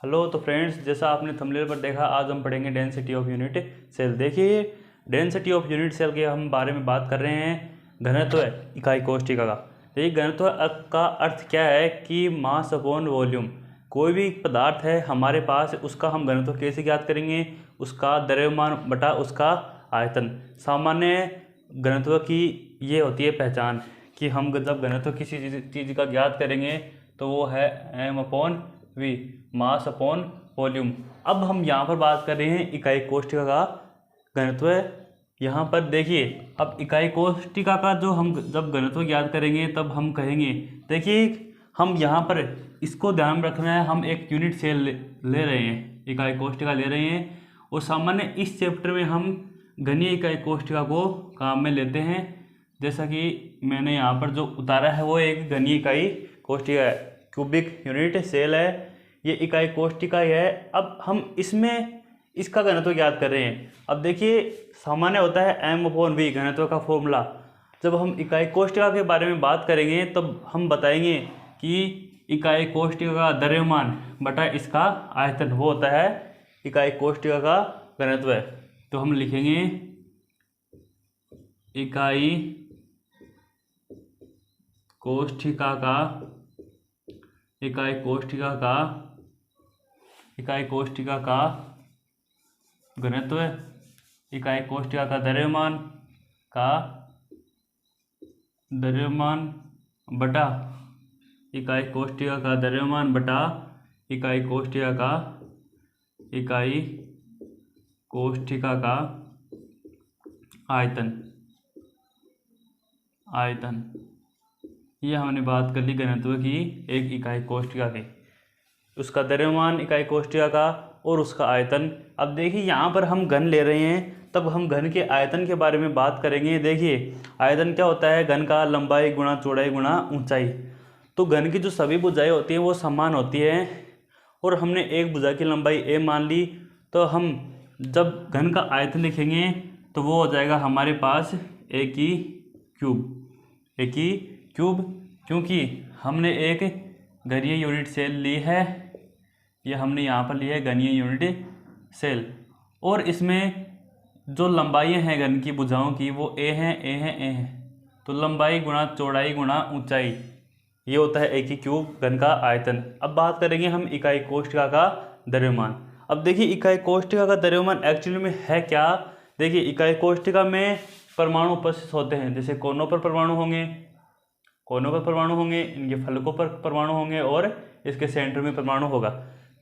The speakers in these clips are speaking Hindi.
हेलो तो फ्रेंड्स, जैसा आपने थंबनेल पर देखा, आज हम पढ़ेंगे डेंसिटी ऑफ यूनिट सेल। देखिए, डेंसिटी ऑफ यूनिट सेल के हम बारे में बात कर रहे हैं। घनत्व इकाई कोष्ठिका का। देखिए, घनत्व का अर्थ क्या है कि मास अपॉन वॉल्यूम। कोई भी पदार्थ है हमारे पास, उसका हम घनत्व कैसे ज्ञात करेंगे? उसका द्रव्यमान बटा उसका आयतन। सामान्य घनत्व की ये होती है पहचान कि हम जब घनत्व किसी चीज़ का ज्ञात करेंगे तो वो है m upon v, mass upon volume. अब हम यहाँ पर बात कर रहे हैं इकाई कोष्ठिका का घनत्व। यहाँ पर देखिए, अब इकाई कोष्ठिका का जो हम जब घनत्व ज्ञात करेंगे तब हम कहेंगे, देखिए हम यहाँ पर इसको ध्यान में रखना है, हम एक यूनिट सेल ले रहे हैं, इकाई कोष्ठिका ले रहे हैं। और सामान्य इस चैप्टर में हम घनीय इकाई कोष्ठिका को काम में लेते हैं। जैसा कि मैंने यहाँ पर जो उतारा है वो एक घनीय इकाई कोष्ठिका है, क्यूबिक यूनिट सेल है, ये इकाई कोष्ठिका ही है। अब हम इसमें इसका घनत्व ज्ञात कर रहे हैं। अब देखिए, सामान्य होता है m अपॉन v, घनत्व का फॉर्मूला। जब हम इकाई कोष्ठिका के बारे में बात करेंगे तब हम बताएंगे कि इकाई कोष्ठिका का द्रव्यमान बटा इसका आयतन, वो होता है इकाई कोष्ठिका का घनत्व। तो हम लिखेंगे इकाई कोष्ठिका का घनत्व, इकाई कोष्ठिका का द्रव्यमान बटा इकाई कोष्ठिका का द्रव्यमान बटा इकाई कोष्ठिका का आयतन। ये हमने बात कर ली घनत्व की एक इकाई कोष्ठिका की, उसका द्रव्यमान इकाई कोष्ठिका का और उसका आयतन। अब देखिए, यहाँ पर हम घन ले रहे हैं, तब हम घन के आयतन के बारे में बात करेंगे। देखिए, आयतन क्या होता है? घन का लंबाई गुणा चौड़ाई गुणा ऊंचाई। तो घन की जो सभी भुजाएं होती हैं वो समान होती हैं, और हमने एक भुजा की लंबाई a मान ली, तो हम जब घन का आयतन लिखेंगे तो वो हो जाएगा हमारे पास a की क्यूब, क्योंकि हमने एक घनीय यूनिट सेल ली है, ये हमने यहाँ पर ली है घनीय यूनिट सेल। और इसमें जो लंबाइयाँ हैं घन की भुजाओं की वो a हैं। तो लंबाई गुणा चौड़ाई गुणा ऊंचाई, ये होता है a की क्यूब, घन का आयतन। अब बात करेंगे हम इकाई कोष्ठिका का द्रव्यमान। अब देखिए, इकाई कोष्ठिका का द्रव्यमान एक्चुअली में है क्या? देखिए, इकाई कोष्ठिका में परमाणु उपस्थित होते हैं। जैसे कोनों पर परमाणु होंगे, इनके फलकों पर परमाणु होंगे और इसके सेंटर में परमाणु होगा।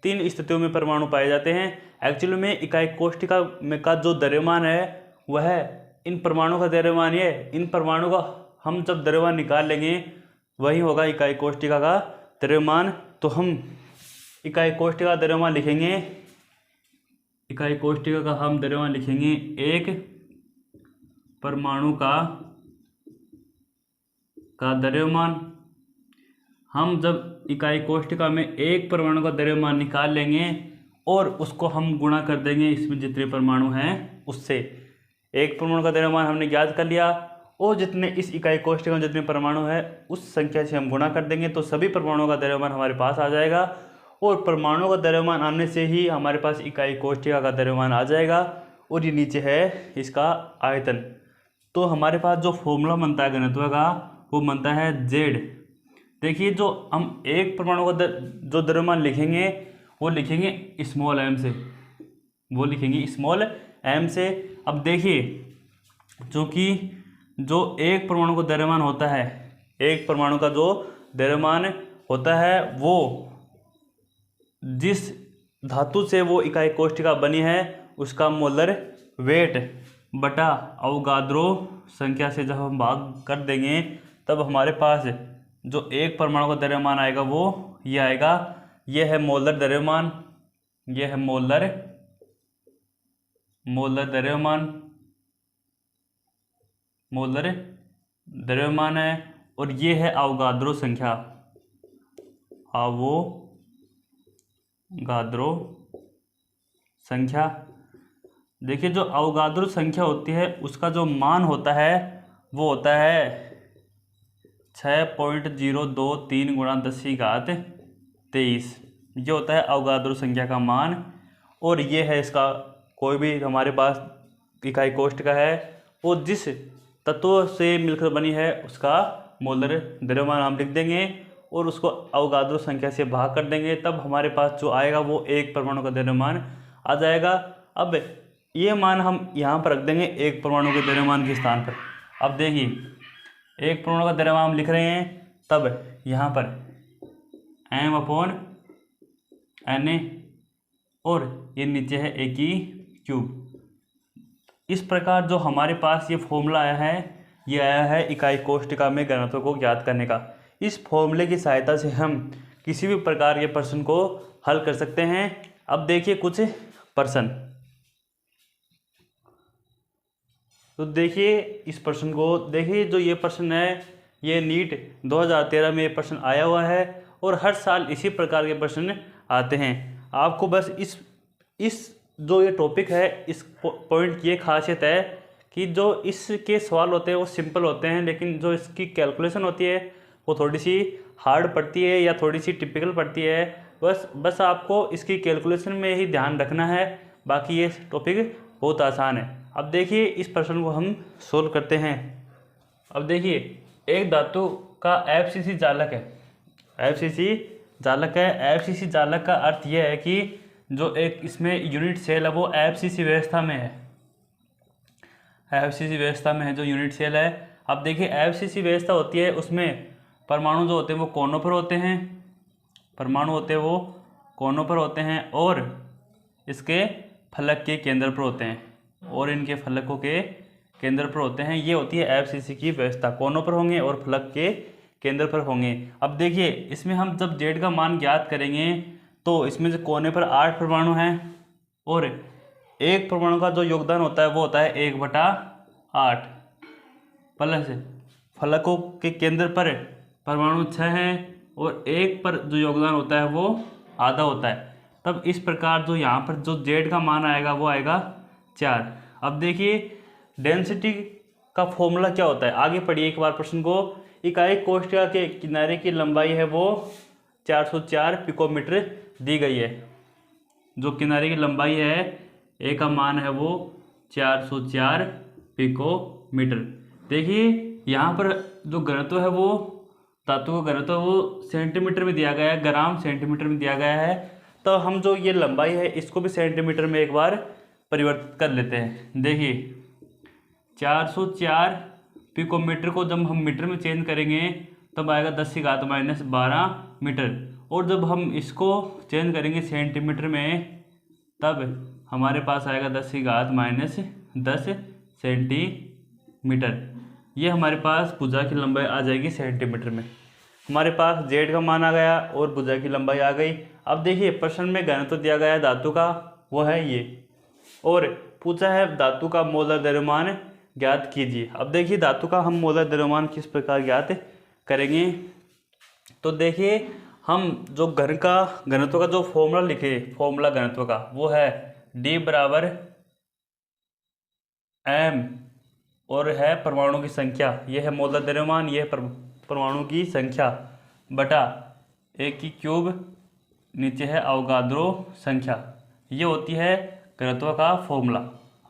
3 स्थितियों में परमाणु पाए जाते हैं। एक्चुअली में इकाई कोष्ठिका में का जो द्रव्यमान है वह इन परमाणु का द्रव्यमान है। इन परमाणु का हम जब द्रव्यमान निकाल लेंगे वही होगा इकाई कोष्ठिका का द्रव्यमान। तो हम इकाई कोष्ठिका का द्रव्यमान लिखेंगे, इकाई कोष्ठिका का हम द्रव्यमान लिखेंगे एक परमाणु का द्रव्यमान। हम जब इकाई कोष्ठिका में एक परमाणु का द्रव्यमान निकाल लेंगे और उसको हम गुणा कर देंगे इसमें जितने परमाणु हैं उससे। एक परमाणु का द्रव्यमान हमने ज्ञात कर लिया, और जितने इस इकाई कोष्ठिका में जितने परमाणु हैं उस संख्या से हम गुणा कर देंगे, तो सभी परमाणुओं का द्रव्यमान हमारे पास आ जाएगा। और परमाणुओं का द्रव्यमान आने से ही हमारे पास इकाई कोष्ठिका का द्रव्यमान आ जाएगा। और ये नीचे है इसका आयतन। तो हमारे पास जो फॉर्मूला बनता है घनत्व का वो बनता है Z। देखिए, जो हम एक परमाणु का जो द्रव्यमान लिखेंगे वो लिखेंगे स्मॉल m से। अब देखिए, जो एक परमाणु का द्रव्यमान होता है, एक परमाणु का जो द्रव्यमान होता है वो जिस धातु से वो इकाई कोष्ठिका बनी है उसका मोलर वेट बटा अवोगाद्रो संख्या से जब हम भाग कर देंगे तब हमारे पास जो एक परमाणु का द्रव्यमान आएगा वो ये आएगा। ये है मोलर द्रव्यमान, ये है मोलर द्रव्यमान है, और ये है अवोगाद्रो संख्या। देखिए, जो अवोगाद्रो संख्या होती है उसका जो मान होता है वो होता है 6.023 × 10⁻23। ये होता है अवगाद्रो संख्या का मान, और ये है इसका कोई भी हमारे पास इकाई कोष्ट का है, वो जिस तत्व से मिलकर बनी है उसका मोलर द्रव्यमान हम लिख देंगे और उसको अवगाद्रो संख्या से भाग कर देंगे, तब हमारे पास जो आएगा वो एक परमाणु का द्रव्यमान आ जाएगा। अब ये मान हम यहाँ पर रख देंगे एक परमाणु के द्रव्यमान के स्थान पर। अब देखिए एक परमाणु का द्रव्यमान हम लिख रहे हैं, तब यहाँ पर m/Na और ये नीचे है A³ इस प्रकार जो हमारे पास ये फॉर्मूला आया है, ये आया है इकाई कोष्टिका में घनत्व को ज्ञात करने का। इस फॉर्मूले की सहायता से हम किसी भी प्रकार के प्रश्न को हल कर सकते हैं। अब देखिए कुछ प्रश्न, तो देखिए इस प्रश्न को देखिए, जो ये प्रश्न है ये नीट 2013 में ये प्रश्न आया हुआ है और हर साल इसी प्रकार के प्रश्न आते हैं। आपको बस इस जो ये टॉपिक है इस पॉइंट की ये खासियत है कि जो इसके सवाल होते हैं वो सिंपल होते हैं, लेकिन जो इसकी कैलकुलेशन होती है वो थोड़ी सी हार्ड पड़ती है या थोड़ी सी टिपिकल पड़ती है। बस आपको इसकी कैलकुलेशन में ही ध्यान रखना है, बाकी ये टॉपिक बहुत आसान है। अब देखिए इस प्रश्न को हम सोल्व करते हैं। अब देखिए एक धातु का FCC जालक है, FCC जालक है। FCC जालक का अर्थ यह है कि जो एक इसमें यूनिट सेल है वो FCC व्यवस्था में है, FCC व्यवस्था में है जो यूनिट सेल है। अब देखिए FCC व्यवस्था होती है, उसमें परमाणु जो होते हैं वो कोनों पर होते हैं, परमाणु होते हैं वो कोनों पर होते हैं और इसके फलक के केंद्र पर होते हैं, और इनके फलकों के केंद्र पर होते हैं। ये होती है FCC की व्यवस्था, कोनों पर होंगे और फलक के केंद्र पर होंगे। अब देखिए इसमें हम जब Z का मान ज्ञात करेंगे तो इसमें से कोने पर 8 परमाणु हैं और एक परमाणु का जो योगदान होता है वो होता है 1/8 प्लस फलकों के केंद्र पर परमाणु 6 हैं और एक पर जो योगदान होता है वो आधा होता है। तब इस प्रकार जो यहाँ पर जो Z का मान आएगा वो आएगा 4। अब देखिए डेंसिटी का फॉर्मूला क्या होता है, आगे पढ़िए एक बार प्रश्न को। इकाई कोष्ठिका के किनारे की लंबाई है वो 404 पिकोमीटर दी गई है। जो किनारे की लंबाई है ए का मान है वो 404 पिकोमीटर। देखिए यहाँ पर जो घनत्व है वो धातु का घनत्व वो सेंटीमीटर में दिया गया है, ग्राम सेंटीमीटर में दिया गया है। तो हम जो ये लंबाई है इसको भी सेंटीमीटर में एक बार परिवर्तित कर लेते हैं। देखिए 404 पिकोमीटर को जब हम मीटर में चेंज करेंगे तब आएगा 10⁻⁻12 मीटर, और जब हम इसको चेंज करेंगे सेंटीमीटर में तब हमारे पास आएगा 10⁻10 सेंटीमीटर। ये हमारे पास भुजा की लंबाई आ जाएगी सेंटीमीटर में। हमारे पास Z का मान आ गया और भुजा की लंबाई आ गई। अब देखिए प्रश्न में घनत्व दिया गया है धातु का, वो है ये, और पूछा है धातु का मोलर द्रव्यमान ज्ञात कीजिए। अब देखिए धातु का हम मोलर द्रव्यमान किस प्रकार ज्ञात करेंगे। तो देखिए हम जो घनत्व का जो फॉर्मूला लिखे, फॉर्मूला घनत्व का वो है D बराबर m और है परमाणु की संख्या, ये है मोलर द्रव्यमान, ये है परमाणु की संख्या बटा A³ नीचे है अवगाद्रो संख्या। ये होती है घनत्व का फॉर्मूला।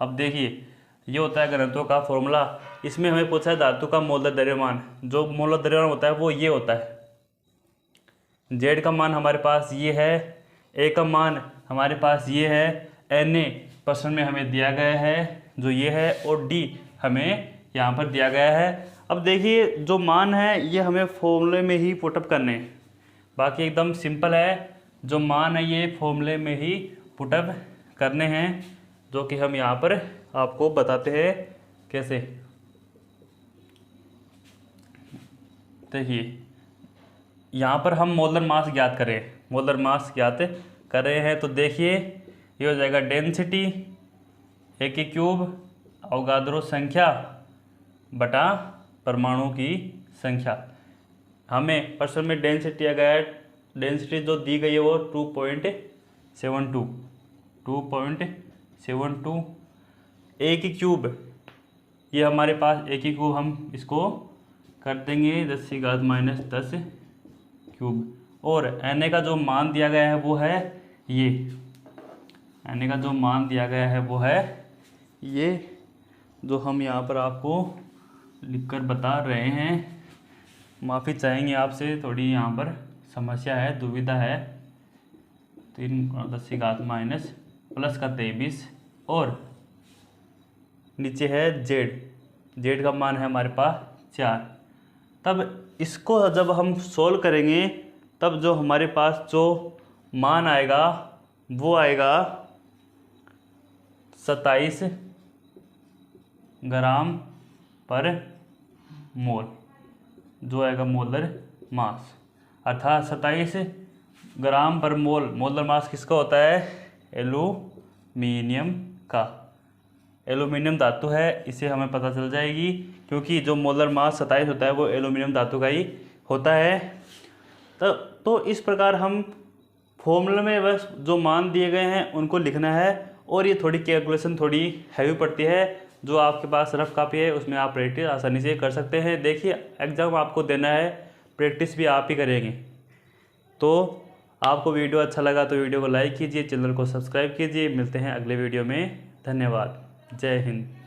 अब देखिए ये होता है घनत्व का फॉर्मूला। इसमें हमें पूछा है धातु का मोलर द्रव्यमान। जो मोलर द्रव्यमान होता है वो ये होता है। Z का मान हमारे पास ये है, A का मान हमारे पास ये है, Na प्रश्न में हमें दिया गया है जो ये है, और D हमें यहाँ पर दिया गया है। अब देखिए जो मान है ये हमें फॉर्मूले में ही पुटअप करने हैं, बाकी एकदम सिंपल है। जो मान है ये फॉर्मूले में ही पुटअप करने हैं, जो कि हम यहाँ पर आपको बताते हैं कैसे। देखिए यहाँ पर हम मोलर मास ज्ञात करें, मोलर मास ज्ञात कर रहे हैं। तो देखिए ये हो जाएगा डेंसिटी A³ अवगाद्रो संख्या बटा परमाणु की संख्या। हमें प्रश्न में डेंसिटी दिया गया है, डेंसिटी जो दी गई है वो 2.72 A³ ये हमारे पास A³ हम इसको कर देंगे 10⁻10³ और Na का जो मान दिया गया है वो है ये, Na का जो मान दिया गया है वो है ये, जो हम यहाँ पर आपको लिखकर बता रहे हैं। माफ़ी चाहेंगे आपसे, थोड़ी यहाँ पर समस्या है, दुविधा है। 3×10⁻³ प्लस का 23 और नीचे है जेड का मान है हमारे पास 4। तब इसको जब हम सोल्व करेंगे तब जो हमारे पास जो मान आएगा वो आएगा 27 ग्राम पर मोल, जो आएगा मोलर मास, अर्थात 27 ग्राम पर मोल। मोलर मास किसका होता है? एल्यूमिनियम का। एल्यूमिनियम धातु है, इसे हमें पता चल जाएगी, क्योंकि जो मोलर मास 27 होता है वो एल्यूमिनियम धातु का ही होता है। तो इस प्रकार हम फॉर्मूला में बस जो मान दिए गए हैं उनको लिखना है, और ये थोड़ी कैलकुलेशन थोड़ी हैवी पड़ती है। जो आपके पास रफ कॉपी है उसमें आप प्रैक्टिस आसानी से कर सकते हैं। देखिए एग्ज़ाम आपको देना है, प्रैक्टिस भी आप ही करेंगे। तो आपको वीडियो अच्छा लगा तो वीडियो को लाइक कीजिए, चैनल को सब्सक्राइब कीजिए। मिलते हैं अगले वीडियो में। धन्यवाद। जय हिंद।